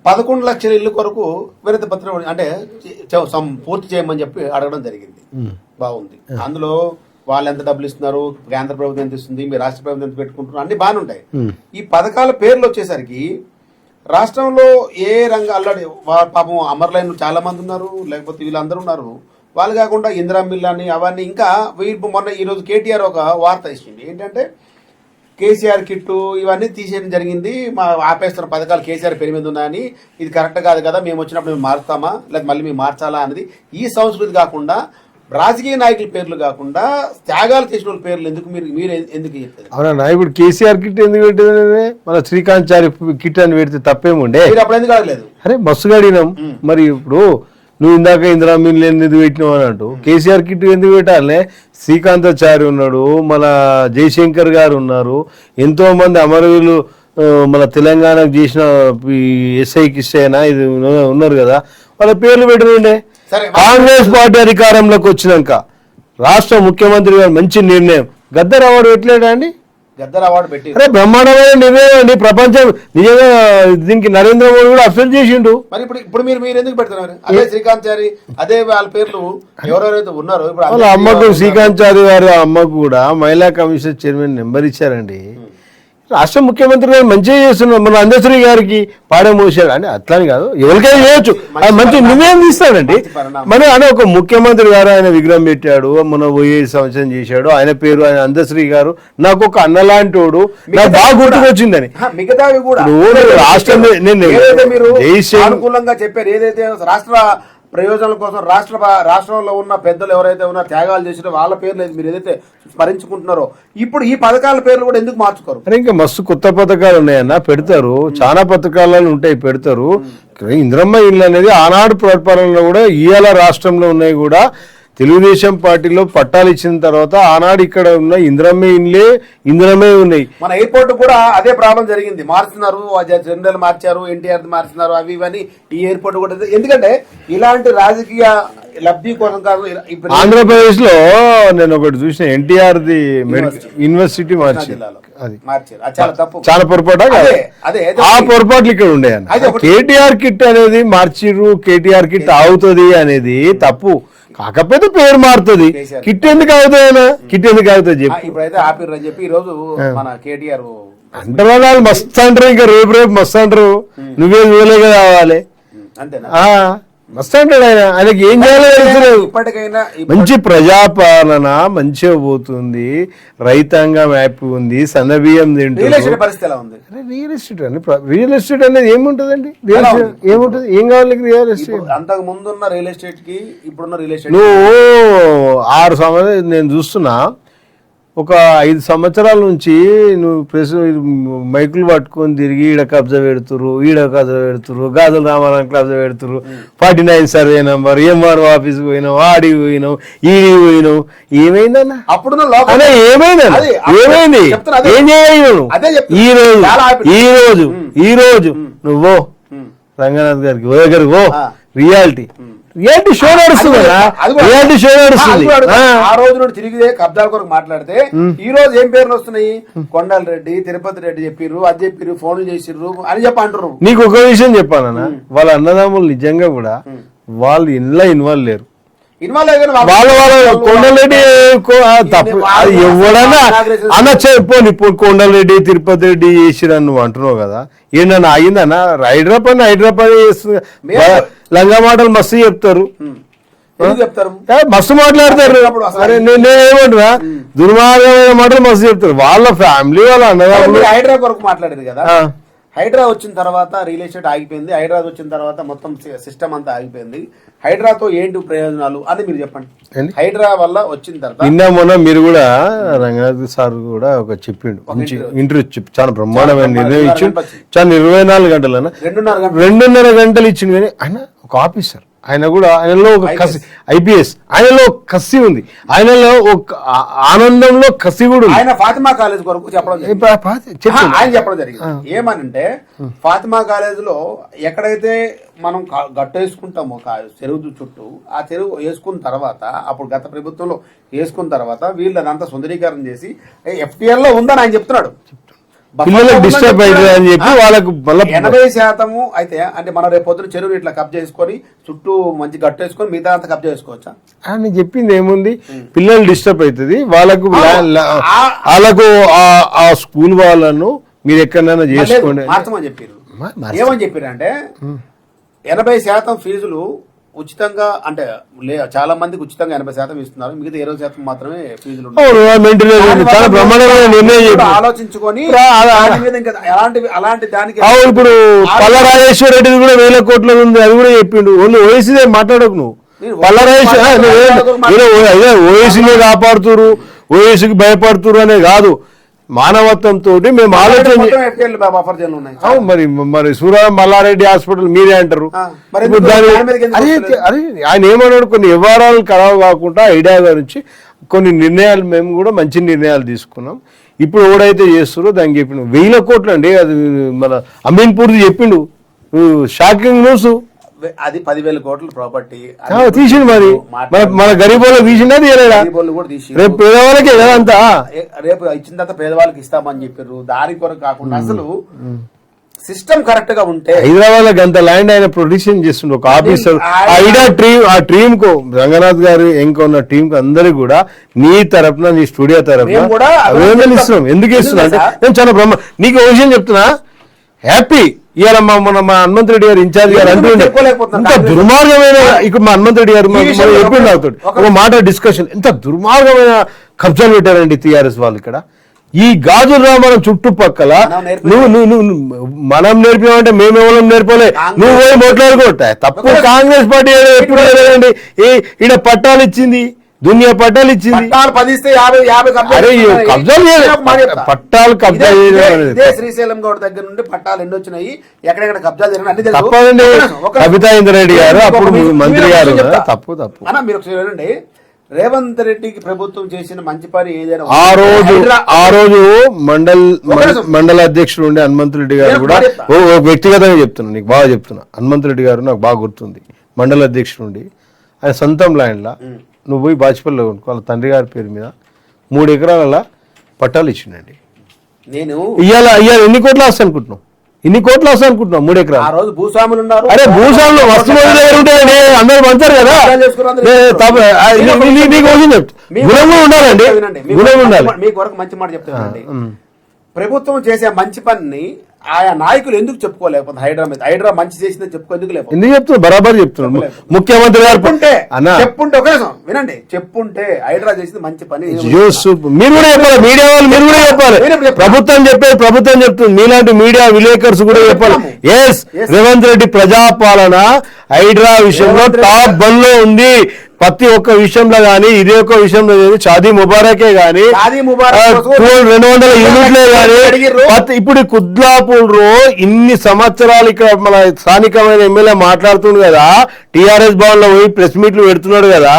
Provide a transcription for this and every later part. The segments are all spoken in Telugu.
11 లక్షల ఇల్లు కొరకు వినతి పత్రం అంటే పూర్తి చేయమని చెప్పి అడగడం జరిగింది. బాగుంది. అందులో వాళ్ళు ఎంత డబ్బులు ఇస్తున్నారు, కేంద్ర ప్రభుత్వం ఎంత ఇస్తుంది, మీ రాష్ట్ర ప్రభుత్వం ఎంత పెట్టుకుంటున్నారు, అన్ని బాగానే ఉంటాయి. ఈ పథకాల పేర్లు వచ్చేసరికి రాష్ట్రంలో ఏ రంగాల్లో పాపం అమర్లైన్ చాలా మంది ఉన్నారు, లేకపోతే వీళ్ళందరూ ఉన్నారు. వాళ్ళు కాకుండా ఇందిరా మిల్ అని అవన్నీ ఇంకా మొన్న ఈరోజు కేటీఆర్ ఒక వార్త ఇచ్చింది. ఏంటంటే కేసీఆర్ కిట్టు ఇవన్నీ తీసేయడం జరిగింది, మా ఆపేస్తున్న పథకాలు కేసీఆర్ పేరు మీద ఉన్నాయని, ఇది కరెక్ట్ కాదు కదా, మేము వచ్చినప్పుడు మేము మారుతామా లేదా మళ్ళీ మేము మార్చాలా అనేది ఈ సంస్కృతి కాకుండా రాజకీయ నాయకుల పేర్లు కాకుండా త్యాగాలు చేసిన వాళ్ళ పేర్లు ఎందుకు మీరు ఎందుకు చెప్తారు? అవునా, ఇప్పుడు కేసీఆర్ కిట్ ఎందుకు పెట్టింది, మన శ్రీకాంత్ చారి కిట్ అని పెడితే తప్పేముండే, మీరు అప్పుడు ఎందుకు అడగలేదు? అరే మస్తుగా అడిగినాం. మరి ఇప్పుడు నువ్వు ఇందాక ఇందిరా మిల్ ఎందుకు పెట్టినావు అని అంటూ కేసీఆర్ కిట్ ఎందుకు పెట్టాలనే, శ్రీకాంతాచారి ఉన్నాడు, మన జయశంకర్ గారు ఉన్నారు, ఎంతో మంది అమరవీరులు మన తెలంగాణకు చేసిన ఎస్ఐ కిస్ఐనా ఇది ఉన్నారు కదా, వాళ్ళ పేర్లు పెట్టినండే. కాంగ్రెస్ పార్టీ అధికారంలోకి వచ్చినాక రాష్ట్ర ముఖ్యమంత్రి గారు మంచి నిర్ణయం, గద్దర్ అవార్డు పెట్టలేడా అండి? గద్దర్ అవార్డు పెట్టి అరే బ్రహ్మాండమైన నిర్ణయం అండి. ప్రపంచం నిజంగా దీనికి నరేంద్ర మోడీ కూడా అబ్జర్వ్ చేసిండు. మరి ఇప్పుడు మీరు ఎందుకు పెడుతున్నారు? అదే శ్రీకాంత్ చారి, అదే వాళ్ళ పేర్లు ఎవరెవరైతే ఉన్నారో ఇప్పుడు వాళ్ళ అమ్మకు, శ్రీకాంత్ చారి గారి అమ్మకు కూడా మహిళా కమిషన్ చైర్మన్ నెంబర్ ఇచ్చారండి. రాష్ట్ర ముఖ్యమంత్రి గారు మంచిగా చేస్తున్నారు. మన అందశ్రీ గారికి పాడే మోసాడు అని అట్లాని కాదు, ఎవరికైనా చేయొచ్చు, అది మంచి నిర్ణయం తీస్తాడండి. మన అని ఒక ముఖ్యమంత్రి గారు ఆయన విగ్రహం పెట్టాడు, మన 5 సంవత్సరం చేశాడు, ఆయన పేరు ఆయన అందశ్రీ గారు, నాకు ఒక అన్నలాంటి వాడు, నాకు బాగా గుర్తుకొచ్చిందని. మిగతావి కూడా రాష్ట్రం అనుకూలంగా చెప్పారు, ఏదైతే రాష్ట్ర ప్రయోజనాల కోసం రాష్ట్రంలో ఉన్న పెద్దలు ఎవరైతే ఉన్నారో త్యాగాలు చేసినా వాళ్ళ పేర్లు మీరు ఏదైతే స్మరించుకుంటున్నారో ఇప్పుడు ఈ పథకాల పేర్లు కూడా ఎందుకు మార్చుకోరు? అరే ఇంకా మస్తు కొత్త పథకాలు ఉన్నాయన్న, పెడతారు, చాలా పథకాలు ఉంటాయి, పెడతారు. ఇందిరమ్మ ఇల్లు అనేది ఆనాడు పరిపాలనలో కూడా ఇవాళ రాష్ట్రంలో ఉన్నాయి కూడా. తెలుగుదేశం పార్టీలో పట్టాలు ఇచ్చిన తర్వాత ఆనాడు ఇక్కడ ఉన్న ఇందిరమ్మే ఉన్నాయి. మన ఎయిర్పోర్ట్ కూడా అదే ప్రాబ్లం జరిగింది, మార్చున్నారు, జనరల్ మార్చారు, ఎన్టీఆర్ మార్చున్నారు, అవి ఇవన్నీ. ఈ ఎయిర్పోర్ట్ కూడా ఎందుకంటే ఇలాంటి రాజకీయ లబ్ధి కోసం కాదు. ఆంధ్రప్రదేశ్ లో నేను ఒకటి చూసిన, ఎన్టీఆర్ ది యూనివర్సిటీ మార్చారు, చాలా పొరపాటు. ఆ పొరపాట్లు ఇక్కడ ఉండే అన్న. కేటీఆర్ కిట్ అనేది మార్చిర్రు, కేటీఆర్ కిట్ అవుతుంది అనేది తప్పు, కాకపోతే పేరు మారుతుంది. కిట్ ఎందుకు అవుతాయనా, కిట్ ఎందుకు అవుతుంది చెప్పి ఇప్పుడైతే ఆపిర్రని చెప్పి ఈ రోజు మన కేటీఆర్ అంటారు. వాళ్ళు మస్తు అంటారు, ఇంకా రేపు మస్తు అంటారు, నువ్వే చూడలేక కావాలి అంతేనా, మస్తు అంటాడు ఆయన. ఆయనకి ఏం చేయాలో ఇప్పటికైనా మంచి ప్రజాపాలన మంచిగా పోతుంది, రైతాంగం హ్యాపీ ఉంది, సన్నబియ్యం తింటుంది. పరిస్థితి ఎలా ఉంది? రియల్ ఎస్టేట్ అనేది ఏముంటదండి, ఏముంటది, ఏం కావాలి రియల్ ఎస్టేట్? అంతకు ముందు ఉన్న రియల్ ఎస్టేట్ కి ఇప్పుడున్న రియల్ ఎస్టేట్ నువ్వు 6 సంవత్సరాలు నేను చూస్తున్నా, ఒక 5 సంవత్సరాల నుంచి నువ్వు మైకులు పట్టుకొని తిరిగి ఈడ కబ్జా పెడుతురు, గాజుల రామారావు కబ్జా పెడుతురు, 49 సర్వే నంబర్, ఎంఆర్ఓ ఆఫీస్ పోయినావు, ఆడికి పోయినావు, ఈడికి పోయినావు, ఏమైందన్నా? అప్పుడు ఏమైంది, ఏం చేయను? ఈ రోజు నువ్వు రంగనాథ్ గారికి దగ్గరికి రియాలిటీ షో నడుస్తుంది, రియాలిటీ షో నడుస్తుంది. ఆ రోజు నుండి తిరిగి కబ్జాల కొరకు మాట్లాడితే ఈ రోజు ఏం పేర్లు వస్తున్నాయి? కొండల రెడ్డి, తిరుపతి రెడ్డి చెప్పిర్రు, అది చెప్పిర్రు, ఫోన్లు చేసిర్రు అని చెప్పి అంటారు. నీకు ఒక విషయం చెప్పానన్నా, వాళ్ళ అన్నదమ్ములు నిజంగా కూడా వాళ్ళు ఇంట్లో ఇన్వాల్వ్ లేరు. కొండలరెడ్డి తప్పు ఎవడన్నా అనొచ్చా? ఇప్పుడు కొండలరెడ్డి, తిరుపతి రెడ్డి చేసిరని నువ్వు అంటున్నావు కదా, ఏంటన్నా ఆగిందన్నా? హైదరాబాద్ చేస్తుంది, లంగా మాటలు మస్తు చెప్తారు, మస్తు మాట్లాడతారు. అరే నేనేమంటున్నా, దుర్మార్గమైన మాటలు మస్తు చెప్తారు. వాళ్ళ ఫ్యామిలీ వాళ్ళ అన్నదమ్ములు హైదరాబాద్ వరకు మాట్లాడేది కదా. హైడ్రా వచ్చిన తర్వాత రియల్ ఎస్టేట్ ఆగిపోయింది, హైదరాబాద్ వచ్చిన తర్వాత మొత్తం సిస్టమ్ అంతా ఆగిపోయింది. హైడ్రాతో ఏంటి ప్రయోజనాలు అని మీరు చెప్పండి. హైడ్రా వల్ల వచ్చిన తర్వాత నిన్న మొన్న మీరు కూడా రంగనాథ్ సార్ కూడా ఒక చెప్పిండు, మంచి ఇంటర్వ్యూ చాలా బ్రహ్మాండమైన నిర్ణయం ఇచ్చిండు. చాలా 24 గంటలన్నా 2.5 గంటలు ఇచ్చిండు. కానీ ఆయన ఒక ఆఫీసర్, ఆయన కూడా ఆయనలో ఒక కసి, ఐపీఎస్, ఆయనలో ఒక కసి ఉంది, ఆయనలో ఒక ఆనందంలో కసి కూడా ఉంది. ఆయన ఫాతిమా కాలేజ్ కొరకు చెప్పడం జరిగింది. ఏమనంటే ఫాతిమా కాలేజ్ లో ఎక్కడైతే మనం గట్టు వేసుకుంటామో చెరువు చుట్టూ, ఆ చెరువు వేసుకున్న తర్వాత అప్పుడు గత ప్రభుత్వంలో వేసుకున్న తర్వాత వీళ్ళదంతా సుందరీకరణ చేసి FTL లో ఉందని ఆయన చెప్తున్నాడు. పిల్లలకు డిస్టర్బ్ అవుతుంది అని చెప్పి వాళ్ళకు మళ్ళీ 80% అయితే అంటే మనం రేపు పొద్దున చెరువుని ఇట్లా కబ్జా చేసుకొని చుట్టూ మంచి గట్టు వేసుకొని మిగతా అంతా కబ్జా చేసుకోవచ్చా? అని చెప్పింది ఏముంది, పిల్లలు డిస్టర్బ్ అవుతుంది వాళ్ళకు వాళ్ళకు ఆ స్కూల్ వాళ్ళను మీరు ఎక్కడైనా చేసుకోండి మార్చమని చెప్పారు. ఏమని చెప్పారు అంటే 80% ఫీజులు ఉచితంగా, అంటే చాలా మందికి ఉచితంగా 80% ఇస్తున్నారు, మిగతా 20% మాత్రమే ఫీజులు ఆలోచించుకొని అలాంటి దానికి ఇప్పుడు పల్ల రాజేశ్వర రెడ్డి కూడా 1000 కోట్ల ఉంది, అది కూడా చెప్పిండు. ఓన్లీ ఓఎస్సీ మాట్లాడకు నువ్వు. పల్ల ఓఎస్సీని కాపాడుతురు, ఓఎస్సీకి భయపడుతురు అనే కాదు, మానవత్వంతో మేము ఆలోచన. మరి మరి సూర్య మల్లారెడ్డి హాస్పిటల్ మీరే అంటారు. అదే ఆయన ఏమన్నాడు, కొన్ని వ్యవహారాలు ఖరాబ్ కాకుండా ఐడియా గురించి కొన్ని నిర్ణయాలు మేము కూడా మంచి నిర్ణయాలు తీసుకున్నాం. ఇప్పుడు ఎవడైతే చేస్తారో దానికి చెప్పిండు 1000 కోట్లు అండి. అది మన అమీన్పూర్ చెప్పిండు, షాకింగ్ న్యూస్. అది 10,000 కోట్ల ప్రాపర్టీ తీసిండు. మరి మన గరీబోళ్ళు తీసిండా కూడా తీసి రేపు పేదవాళ్ళకే కదా అంతా, రేపు ఇచ్చిన తర్వాత పేదవాళ్ళకి ఇస్తామని చెప్పారు. దాని కొరకు కాకుండా అసలు సిస్టమ్ కరెక్ట్ గా ఉంటే హైదరాబాద్ అంత ల్యాండ్ ఆయన ప్రొడిక్షన్ చేస్తుండే ఒక ఆఫీసర్. ఆ టీమ్ కు రంగనాథ్ గారు ఇంకా ఉన్న టీం కు అందరికి కూడా నీ తరపున, నీ స్టూడియో తరపున ఇస్తున్నాం. ఎందుకు ఇస్తున్నా అంటే నేను చాలా నీకు ఒక విషయం చెప్తున్నా, హ్యాపీ. ఇవాళ మా హనుమంత్ రెడ్డి గారు ఇన్ఛార్జ్ గారు అంటుండే ఇంత దుర్మార్గమైన, ఇక్కడ మా హనుమంత్ రెడ్డి గారు చెప్పిండు అవుతాడు ఒక మాట డిస్కషన్, ఎంత దుర్మార్గమైన కబ్జాలు పెట్టారండి టీఆర్ఎస్ వాళ్ళు ఇక్కడ. ఈ గాజుల రామారం చుట్టుపక్కల నువ్వు మనం నేర్పామంటే మేము ఎవరం నేర్పలే, నువ్వు పోయి మాట్లాడుకోవట తప్పు. కాంగ్రెస్ పార్టీ ఎప్పుడు లేదండి, ఈడ పట్టాలు ఇచ్చింది, దునియా పట్టాలు ఇచ్చింది, పట్టాలు కబ్జా శ్రీశైలం గౌడ్ దగ్గర నుండి పట్టాలు ఎన్ని వచ్చినాయి, ఎక్కడెక్కడ కబ్జాలు జరిగిన తప్పదండి. కవితా ఇంద్రారెడ్డి గారు అప్పుడు మంత్రి గారు తప్పు అన్న. మీరు చూడండి, రేవంత్ రెడ్డికి ప్రభుత్వం చేసిన మంచి పని ఏదైనా ఆ రోజు మండల అధ్యక్షుడు ఉండే హనుమంత్ రెడ్డి గారు కూడా వ్యక్తిగతంగా చెప్తున్నా, నీకు బాగా చెప్తున్నా, హనుమంత్ రెడ్డి గారు నాకు బాగా గుర్తుంది. మండల అధ్యక్షుడు ఉండి ఆయన సొంతం ల్యాండ్లా నువ్వు పోయి బాచిపల్లిలో కొనుక్కో, వాళ్ళ తండ్రి గారి పేరు మీద 3 ఎకరాల పట్టాలు ఇచ్చిండండి. నేను ఇవాళ ఎన్ని కోట్లు వస్తాయి అనుకుంటున్నావు? 3 ఎకరాలు. ఆ రోజు భూస్వాములు ఉన్నారు. అరే భూస్వాములు వస్తువులు ఉంటాయండి, అందరూ పంచారు కదా. నీకు గుణం ఉండాలండి, గుణం ఉండాలి. మీకు వరకు మంచి మాట చెప్తానండి. ప్రభుత్వం చేసే మంచి పని ఆయా నాయకులు ఎందుకు చెప్పుకోలేకపోతే హైడ్రా మంచి చేసిందని చెప్పుకోలేకపోతే ఎందుకు చెప్తున్నా? బరాబర్ చెప్తున్నాను. ముఖ్యమంత్రి గారు చెప్పుంటే ఒక నిమిషం వినండి, చెప్పుంటే హైడ్రా చేసింది మంచి పని మీరు కూడా చెప్పాలి, మీడియా వాళ్ళు మీరు కూడా చెప్పాలి. ప్రభుత్వం చెప్పేది ప్రభుత్వం చెప్తుంది, మీలాంటి మీడియా విలేకర్స్ కూడా చెప్పాలి. ఎస్, రేవంత్ రెడ్డి ప్రజాపాలన హైడ్రా విషయంలో టాప్ బన్ లో ఉంది. ప్రతి ఒక్క విషయంలో గానీ, ఇదే ఒక్క విషయంలో షాదీ ముబారకే గానీ, 200 యూనిట్లే గానీ, ఇప్పుడు కుద్లాపూర్ ఇన్ని సంవత్సరాలు ఇక్కడ మన స్థానికమైన ఎమ్మెల్యే మాట్లాడుతుండు కదా, టీఆర్ఎస్ భవన్ లో పోయి ప్రెస్ మీట్లు పెడుతున్నాడు కదా,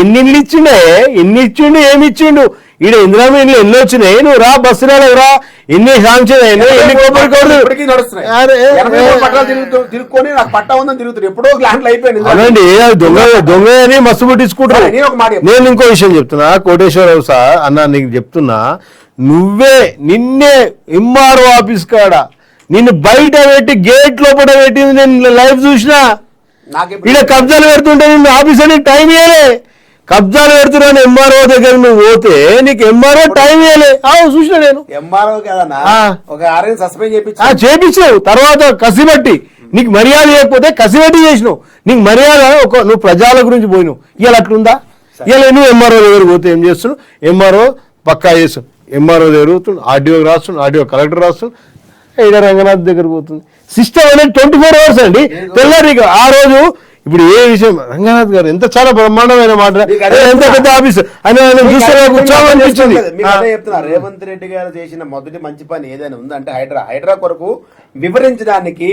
ఎన్ని ఇచ్చిండే, ఏమి ఇచ్చిండు? ఈడ ఇందిరామీన్లు ఎన్ని వచ్చినాయి? నువ్వు రా, బస్సులో రా, ఎన్ని శాంక్షన్ అయినాయి, ఎన్ని తిరుగుకొని నాకు పట్టా ఉందని తిరుగుతుంది. ఎప్పుడో ల్యాండ్లు అయిపోయింది. అవునండి, దొంగ అని మస్తు పుట్టించుకుంటారు. నేను ఇంకో విషయం చెప్తున్నా, కోటేశ్వరరావు సార్ అన్న, నీకు చెప్తున్నా, నిన్నే ఎంఆర్ఓ ఆఫీస్ కాడ నిన్ను బయట పెట్టి గేట్ లోపల పెట్టింది నేను లైవ్ చూసినా. ఈడ కబ్జాలు పెడుతుంటే నిన్ను ఆఫీసర్ టైం ఇయ్యలే, కబ్జాలు పెడుతున్నాను ఎంఆర్ఓ దగ్గర నువ్వు పోతే నీకు ఎంఆర్ఓ టైం ఇవ్వలే. చూసిన నేను ఎంఆర్ఓ సస్పెండ్ చేపించావు, తర్వాత కసిబట్టి నీకు మర్యాద లేకపోతే కసిబట్టి చేసినావు. నీకు మర్యాద నువ్వు ప్రజల గురించి పోయినావు. ఇవాళ అట్లుందా? ఇవాళ నువ్వు ఎంఆర్ఓ దగ్గర పోతే ఏం చేస్తున్నావు? ఎంఆర్ఓ పక్కా చేస్తావు, ఎంఆర్ఓ దగ్గర పోతుంది, ఆర్డీఓ రాస్తుంది, ఆర్డీఓ కలెక్టర్ రాస్తుంది, ఈడ రంగనాథ్ దగ్గర పోతుంది. సిస్టమ్ అనేది 24 hours అండి. తెల్లారి ఆ రోజు ఇప్పుడు ఏ విషయం రంగనాథ్ గారు ఎంత చాలా బ్రహ్మాండమైన మాట, ఎంత పెద్ద ఆఫీసర్ ఆయన చూస్తే ఉత్సాహం అనిపించింది. చెప్తున్నా, రేవంత్ రెడ్డి గారు చేసిన మొదటి మంచి పని ఏదైనా ఉందంటే హైడ్రా కొరకు వివరించడానికి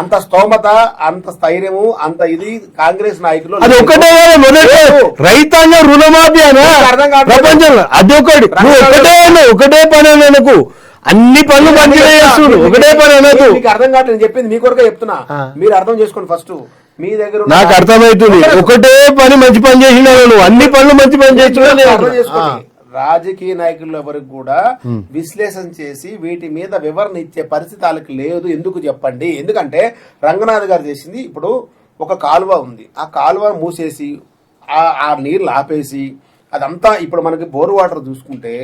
అంత స్తోమత, అంత స్థైర్యము, అంత ఇది కాంగ్రెస్ నాయకులు. అది ఒకటే రైతాంగ రుణమాఫీ అని ప్రపంచంలో అది ఒకటే పని అనకు, అన్ని పనులు మంచిగా చేస్తుడు, ఒకటే పని అనకు. మీకు అర్థం కావట్లేదు, చెప్పింది మీ కొరకే చెప్తున్నా, మీరు అర్థం చేసుకోండి. ఫస్ట్ మీ దగ్గర నాకు అర్థమవుతుంది, ఒకటే పని మంచి పని చేసినావు నువ్వు, అన్ని పనులు మంచి పని చేస్తున్నావు. రాజకీయ నాయకులు ఎవరికి కూడా విశ్లేషణ చేసి వీటి మీద వివరణ ఇచ్చే పరిస్థితి వాళ్ళకి లేదు. ఎందుకు చెప్పండి? ఎందుకంటే రంగనాథ్ గారు చేసింది, ఇప్పుడు ఒక కాలువ ఉంది, ఆ కాలువ మూసేసి ఆ నీళ్ళు ఆపేసి అదంతా ఇప్పుడు మనకి బోర్ వాటర్ చూసుకుంటే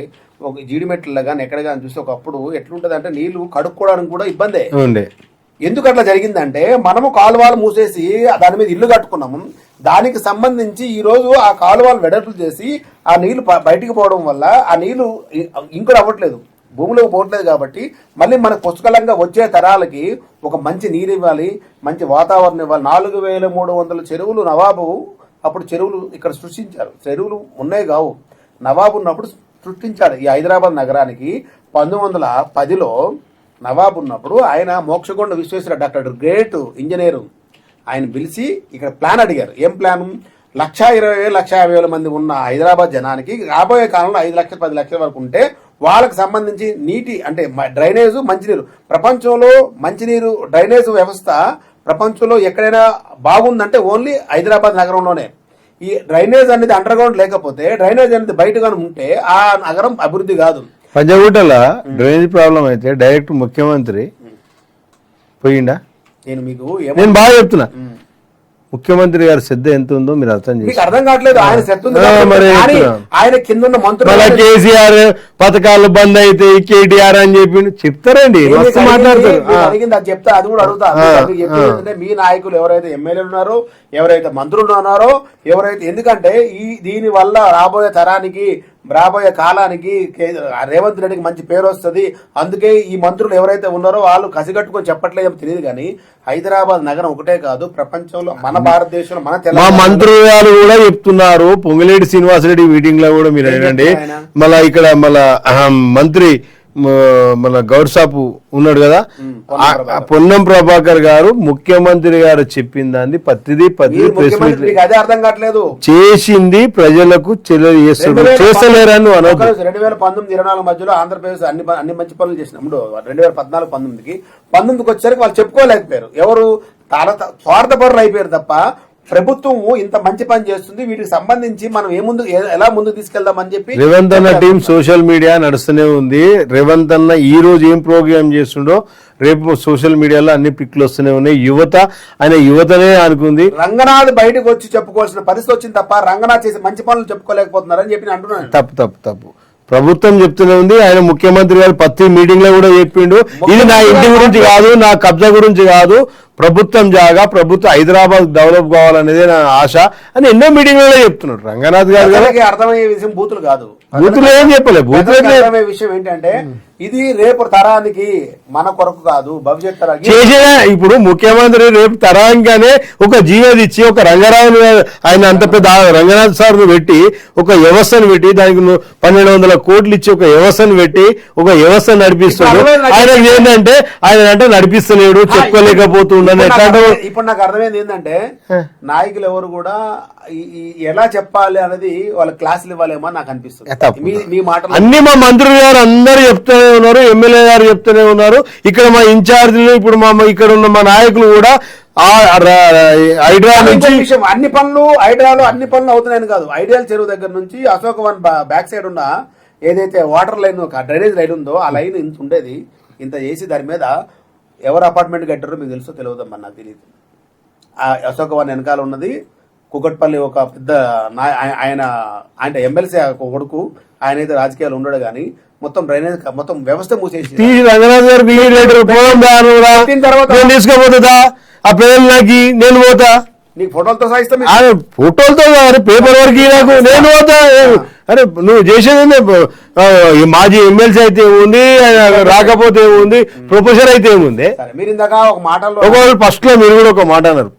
ఒక జీడిమెట్లలో కానీ ఎక్కడ కానీ చూస్తే ఒకప్పుడు ఎట్లుంటది అంటే నీళ్లు కడుక్కోవడానికి కూడా ఇబ్బందే ఉండే. ఎందుకు అట్లా జరిగిందంటే మనము కాలువలు మూసేసి దాని మీద ఇల్లు కట్టుకున్నాము. దానికి సంబంధించి ఈ రోజు ఆ కాలువలు వెడల్పు చేసి ఆ నీళ్లు బయటికి పోవడం వల్ల ఆ నీళ్లు ఇంకుడు అవ్వట్లేదు, భూమిలోకి పోవట్లేదు. కాబట్టి మళ్ళీ మనకు పుష్కలంగా వచ్చే తరాలకి ఒక మంచి నీరు ఇవ్వాలి, మంచి వాతావరణం ఇవ్వాలి. 4300 చెరువులు నవాబు అప్పుడు చెరువులు ఇక్కడ సృష్టించారు. చెరువులు ఉన్నాయి కావు, నవాబు ఉన్నప్పుడు సృష్టించాడు ఈ హైదరాబాద్ నగరానికి. 1910లో నవాబు ఉన్నప్పుడు ఆయన మోక్షగొండ విశ్వేశ్వర డాక్టర్ గ్రేట్ ఇంజనీరు ఆయన పిలిచి ఇక్కడ ప్లాన్ అడిగారు. ఏం ప్లాన్? 1,20,000 1,50,000 మంది ఉన్న హైదరాబాద్ జనానికి రాబోయే కాలంలో 5 లక్షలు 10 లక్షల వరకు ఉంటే వాళ్ళకి సంబంధించి నీటి అంటే డ్రైనేజ్ మంచినీరు, ప్రపంచంలో మంచినీరు డ్రైనేజ్ వ్యవస్థ ప్రపంచంలో ఎక్కడైనా బాగుందంటే ఓన్లీ హైదరాబాద్ నగరంలోనే. ఈ డ్రైనేజ్ అనేది అండర్ గ్రౌండ్ లేకపోతే, డ్రైనేజ్ అనేది బయటగా ఉంటే ఆ నగరం అభివృద్ధి కాదు. పంజగుట్టల డ్రైనేజ్ ప్రాబ్లం అయితే డైరెక్ట్ ముఖ్యమంత్రి పోయిండా? నేను బాగా చెప్తున్నా, ముఖ్యమంత్రి గారి శ్రద్ధ ఎంత ఉందో మీరు అర్థం చేసి అర్థం కావట్లేదు. ఆయన శ్రద్ధ ఉంది, ఆయన కింద ఉన్న మంత్రులు కేసీఆర్ పథకాలు బంద్ అయితే కేటీఆర్ అని చెప్పి చెప్తారండి, మాట్లాడతారు. అడిగింది అది చెప్తా, అది కూడా అడుగుతా. చెప్పేది మీ నాయకులు ఎవరైతే ఎమ్మెల్యేలు ఉన్నారో, ఎవరైతే మంత్రులు ఉన్నారో, ఎవరైతే, ఎందుకంటే దీని వల్ల రాబోయే తరానికి రాబోయే కాలానికి రేవంత్ రెడ్డికి మంచి పేరు వస్తుంది. అందుకే ఈ మంత్రులు ఎవరైతే ఉన్నారో వాళ్ళు కసిగట్టుకొని చెప్పట్లేదో తెలియదు. కానీ హైదరాబాద్ నగరం ఒకటే కాదు, ప్రపంచంలో మన భారతదేశంలో మన మంత్రులు కూడా చెప్తున్నారు. పొంగులేటి శ్రీనివాసరెడ్డి మీటింగ్ లో కూడా మీరు ఏంటండి, మళ్ళా ఇక్కడ మళ్ళా మంత్రి మన గౌడ్ సాపు ఉన్నాడు కదా, పొన్నం ప్రభాకర్ గారు ముఖ్యమంత్రి గారు చెప్పిన దాన్ని ప్రతిదీ అదే అర్థం కావట్లేదు. చేసింది ప్రజలకు చేస్తలేరని 2019-24 మధ్యలో ఆంధ్రప్రదేశ్ అన్ని మంచి పనులు చేసినప్పుడు 2014-19కి వచ్చేసరికి వాళ్ళు చెప్పుకోలేకపోయారు. ఎవరు స్వార్థపరులు అయిపోయారు తప్ప ప్రభుత్వం ఇంత మంచి పని చేస్తుంది, వీటికి సంబంధించి మనం ఎలా ముందుకు తీసుకెళ్దామని చెప్పి రేవంత్ అన్న టీం సోషల్ మీడియా నడుస్తూనే ఉంది. రేవంత్ అన్న ఈ రోజు ఏం ప్రోగ్రామ్ చేస్తుండో రేపు సోషల్ మీడియాలో అన్ని పిక్లు వస్తూనే ఉన్నాయి. ఆయన యువతనే అనుకుంది. రంగనాథ్ బయటకు వచ్చి చెప్పుకోవాల్సిన పరిస్థితి వచ్చింది తప్ప రంగనాథ్ చేసే మంచి పనులు చెప్పుకోలేకపోతున్నారని చెప్పి అంటున్నాను. తప్పు ప్రభుత్వం చెప్తూనే ఉంది. ఆయన ముఖ్యమంత్రి గారు ప్రతి మీటింగ్ లో కూడా చెప్పిండు, ఇది నా ఇంటి గురించి కాదు, నా కబ్జా గురించి కాదు, ప్రభుత్వం జాగా, ప్రభుత్వం హైదరాబాద్ డెవలప్ కావాలనేదే నా ఆశ అని ఎన్నో మీటింగ్లలో చెప్తున్నాడు రంగనాథ్ గారు. అర్థమయ్యే విషయం బూతులు కాదు, బూతులు ఏం చెప్పలేదు. అర్థమయ్యే విషయం ఏంటంటే ఇది రేపు తరానికి మన కొరకు కాదు, భవిష్యత్ తరానికి చేసే. ఇప్పుడు ముఖ్యమంత్రి రేపు తరానికనే ఒక జీవోది ఇచ్చి ఒక రంగరావు ఆయన అంత పెద్ద రంగనాథ్ సార్ పెట్టి ఒక వ్యవస్థను పెట్టి దానికి 1,200 కోట్లు ఇచ్చి ఒక వ్యవస్థను పెట్టి ఒక వ్యవస్థను నడిపిస్తాడు. ఆయనకి ఏంటంటే ఆయన నడిపిస్తలేడు, చెప్పుకోలేకపోతున్నాడు. ఇప్పుడు నాకు అర్థమైంది ఏంటంటే నాయకులు ఎవరు కూడా ఎలా చెప్పాలి అనేది వాళ్ళ క్లాసులు ఇవ్వాలేమో నాకు అనిపిస్తుంది. మీ మాట అన్ని మా మంత్రులు గారు అందరూ చెప్తూనే ఉన్నారు, ఎమ్మెల్యే గారు చెప్తూనే ఉన్నారు. ఇక్కడ మా ఇన్ఛార్జీలు, ఇప్పుడు ఇక్కడ ఉన్న మా నాయకులు కూడా హైడ్రా నుంచి అన్ని పనులు అవుతున్నాయని కాదు. ఐడియల్ చెరువు దగ్గర నుంచి అశోక్ వన్ బ్యాక్ సైడ్ ఉన్న ఏదైతే వాటర్ లైన్ డ్రైనేజ్ లైన్ ఉందో ఆ లైన్ ఇంత ఉండేది, ఇంత చేసి దాని మీద ఎవరు అపార్ట్మెంట్ కట్టారో మీకు తెలుసో తెలియదమ్మా, నాకు తెలియదు. ఆ అశోక్ వన్ వెనకాల ఉన్నది కుకట్పల్లి ఒక పెద్ద ఆయన ఎమ్మెల్సీ కొడుకు, ఆయన అయితే రాజకీయాలు ఉండడు కానీ మొత్తం డ్రైనేజ్ మొత్తం వ్యవస్థ మూసేసి తీసుకోపోతుందా ఆ పేరు నాకు నేను పోతా, నీకు ఫోటోలతో సాయిస్తాం, ఫోటోలతో పేపర్ వర్క్ నాకు నేను పోతా. అరే నువ్వు చేసేది మాజీ ఎమ్మెల్సీ అయితే ఏముంది, రాకపోతే ఏముంది, ప్రొఫెసర్ అయితే ఏముంది. మీరు ఇందాక ఒక మాటలో ఫస్ట్ లో మీరు కూడా ఒక మాట అన్నారు,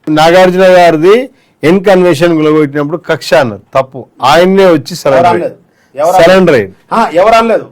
నాగార్జున గారిది ఎన్ కన్వెన్షన్ గులగొట్టినప్పుడు కక్ష అన్నారు, తప్పు. ఆయన్నే వచ్చి సరెండర్ ఎవరు అనలేదు.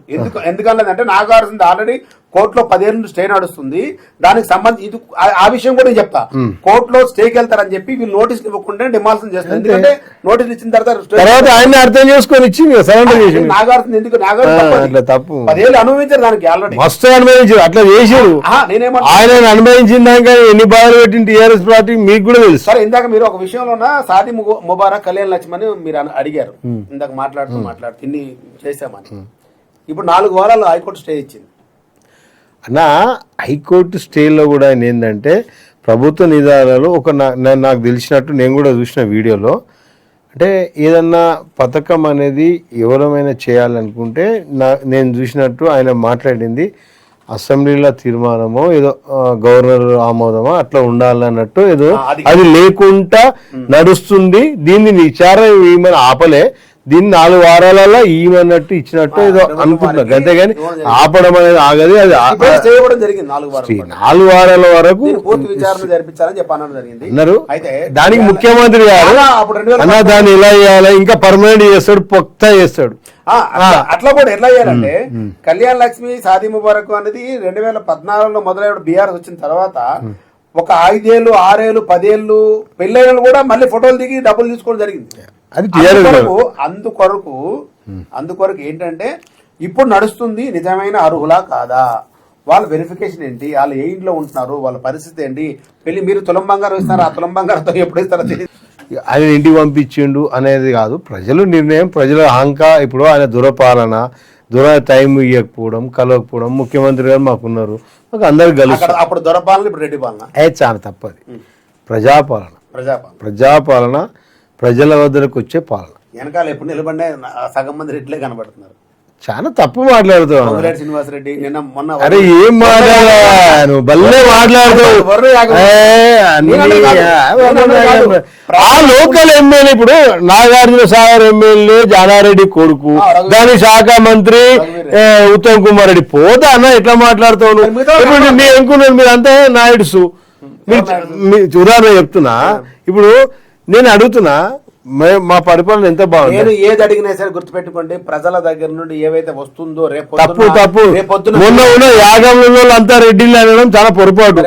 ఎందుకనలేదు అంటే నాగార్జున ఆల్రెడీ కోర్టులో 10 ఏళ్ళ స్టే నడుస్తుంది. దానికి సంబంధించి ఇది ఆ విషయం కూడా నేను చెప్తా. కోర్టులో స్టేకి వెళ్తారని చెప్పి వీళ్ళు నోటీస్ ఇవ్వకుండా డిమాల్షన్ చేస్తారు. ఎందుకంటే నోటీస్ ఇచ్చిన తర్వాత ఆయన అర్థం చేసుకొని ఇచ్చి సరెండర్ చేసి నాగార్జున ఎందుకు నాగార్జున తప్పు 10 ఏళ్ళు అనుభవించారు దానికి ఆల్రెడీ మస్తు అనుభవించారు. అట్లా చేసారు. నేనేమన్నా ఆయన అనుభవించిన దాకా ఎన్ని బాధలు పెట్టిన టీఆర్ఎస్ పార్టీ మీకు కూడా తెలుసు. సరే, ఇందాక మీరు ఒక విషయంలోన సాది ముబారక్ కళ్యాణ్ లక్ష్మణ్ మీరు అడిగారు. ఇందాక మాట్లాడుతూ ఇన్ని చేశామని. ఇప్పుడు 4 వారాలు హైకోర్టు స్టే ఇచ్చింది. అన్న హైకోర్టు స్టేలో కూడా ఆయన ఏంటంటే ప్రభుత్వ నిధానాలు ఒక నాకు తెలిసినట్టు నేను కూడా చూసిన వీడియోలో, అంటే ఏదన్నా పథకం అనేది ఎవరమైనా చేయాలనుకుంటే నేను చూసినట్టు ఆయన మాట్లాడింది అసెంబ్లీలో తీర్మానమో ఏదో గవర్నర్ ఆమోదమో అట్లా ఉండాలన్నట్టు ఏదో అది లేకుండా నడుస్తుంది. దీన్ని విచారణ ఏమైనా ఆపలే, దీన్ని 4 వారాలలో ఈమన్నట్టు ఇచ్చినట్టు ఏదో అనుకుంటున్నారు. అంతేగాని ఆపడం అనేది ఆగది. అది 4 వారాల వరకు అన్నారు. దానికి ముఖ్యమంత్రి గారు అన్న దాన్ని ఎలా చేయాలి, ఇంకా పర్మనెంట్ చేస్తాడు, పొక్తా చేస్తాడు. అట్లా కూడా ఎట్లా చేయాలంటే కళ్యాణ్ లక్ష్మి సాది ముబారక్ అనేది 2014లో మొదలైన బీఆర్ఎస్ వచ్చిన తర్వాత ఒక 5 ఏళ్ళు 6 ఏళ్ళు 10 ఏళ్ళు పెళ్ళైన కూడా మళ్ళీ ఫోటోలు దిగి డబ్బులు తీసుకోవడం జరిగింది. అందుకొరకు ఏంటంటే ఇప్పుడు నడుస్తుంది నిజమైన అర్హులా కాదా, వాళ్ళ వెరిఫికేషన్ ఏంటి, వాళ్ళు ఏ ఇంట్లో ఉంటున్నారు, వాళ్ళ పరిస్థితి ఏంటి, పెళ్లి మీరు తులం బంగారం ఇస్తారా, ఆ తులం బంగారంతో ఎప్పుడు ఇస్తారో తెలియదు. ఆయన ఇంటికి పంపించిండు అనేది కాదు, ప్రజలు నిర్ణయం, ప్రజల ఇప్పుడు ఆయన దురపాలన టైం ఇవ్వకపోవడం కలవకపోవడం. ముఖ్యమంత్రి గారు మాకున్నారు, మాకు అందరు కలిసి అప్పుడు దొరపాలన ఇప్పుడు రెడ్డి పాలన చాలా తప్పది. ప్రజాపాలన ప్రజల వద్దకు వచ్చే పాలన. వెనకాల ఎప్పుడు నిలబడే సగం మంది రెడ్లే కనబడుతున్నారు. చాలా తప్పు మాట్లాడుతావు శ్రీనివాసరెడ్డి నిన్న మొన్న. అరే ఏం మాట్లాడాను భలే మాట్లాడుతావు. ఆ లోకల్ ఎమ్మెల్యే ఇప్పుడు నాగార్జున సాగర్ ఎమ్మెల్యే జానారెడ్డి కొడుకు, దాని శాఖ మంత్రి ఉత్తమ్ కుమార్ రెడ్డి. పోతా అన్న ఎట్లా మాట్లాడుతావు ఇప్పుడు? నేను అనుకున్నాను మీరంతా నాయుడుసు. మీరు ఉదాహరణ చెప్తున్నా. ఇప్పుడు నేను అడుగుతున్నా, మా పరిపాలన ఎంత బాగుంది. నేను ఏది అడిగినా సరే గుర్తుపెట్టుకోండి, ప్రజల దగ్గర నుండి ఏవైతే వస్తుందో రేపు తప్పు మొన్న ఉన్న యాగంలో అంతా రెడ్డిలు అనడం చాలా పొరపాటు.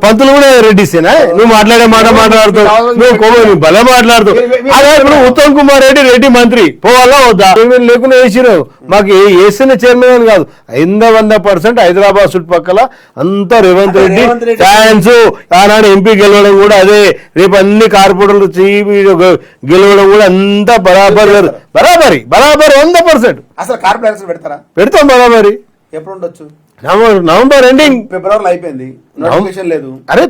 పంతులు కూడా రెడ్డిసేనా? నువ్వు మాట్లాడే మాట మాట్లాడుతావు, నువ్వు భలే మాట్లాడుతావు. అదే ఇప్పుడు ఉత్తమ్ కుమార్ రెడ్డి రెడ్డి మంత్రి పోవాలా వద్దా? లేకుండా వేసినావు. మాకు వేసిన చైర్మన్ అని కాదు, 100% హైదరాబాద్ చుట్టుపక్కల అంతా రేవంత్ రెడ్డి ఫ్యాన్స్. ఆనాడు ఎంపీ గెలవడం కూడా అదే, రేపు అన్ని కార్పొరేటర్లు గెలవడం కూడా అంతా బరాబరి 100%. అసలు కార్పొరేషన్ పెడతారా? పెడతాం బరాబరి. ఎప్పుడు ఉండొచ్చు? నవంబర్ ఎండింగ్, ఫిబ్రవరిలో అయిపోయింది, నోటిఫికేషన్ లేదు. అరే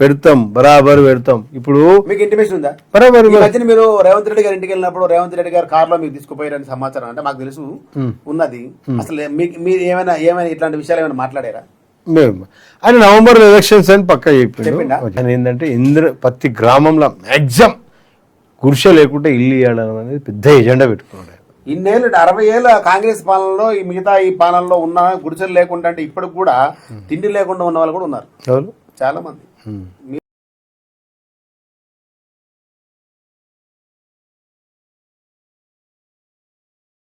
పెడతాం బరాబర్ పెడతాం. ఇప్పుడు మీకు ఇంటిమేషన్ ఉందా? బరాబర్. మీరు రేవంత్ రెడ్డి గారి ఇంటికి వెళ్ళినప్పుడు రేవంత్ రెడ్డి గారు కారులో మీకు తీసుకుపోయారని సమాచారం అంటే మాకు తెలుసు ఉన్నది. అసలు మీరు ఏమైనా ఇట్లాంటి విషయాలు ఏమైనా మాట్లాడారా? ఆయన నవంబర్ ఎలక్షన్స్ అని పక్కా చెప్పిండు. ఆయన ఏంటంటే ప్రతి గ్రామంలో మ్యాక్సిమం గుడిసె లేకుండా ఇల్లు ఇవ్వడం అనేది పెద్ద ఎజెండా పెట్టుకున్నాడు. ఇన్నేళ్ళు 60 ఏళ్ళ కాంగ్రెస్ పాలనలో ఈ మిగతా ఈ పాలనలో ఉన్న గుడిసెలు లేకుండా అంటే ఇప్పటికి కూడా తిండి లేకుండా ఉన్న వాళ్ళు కూడా ఉన్నారు చాలా మంది.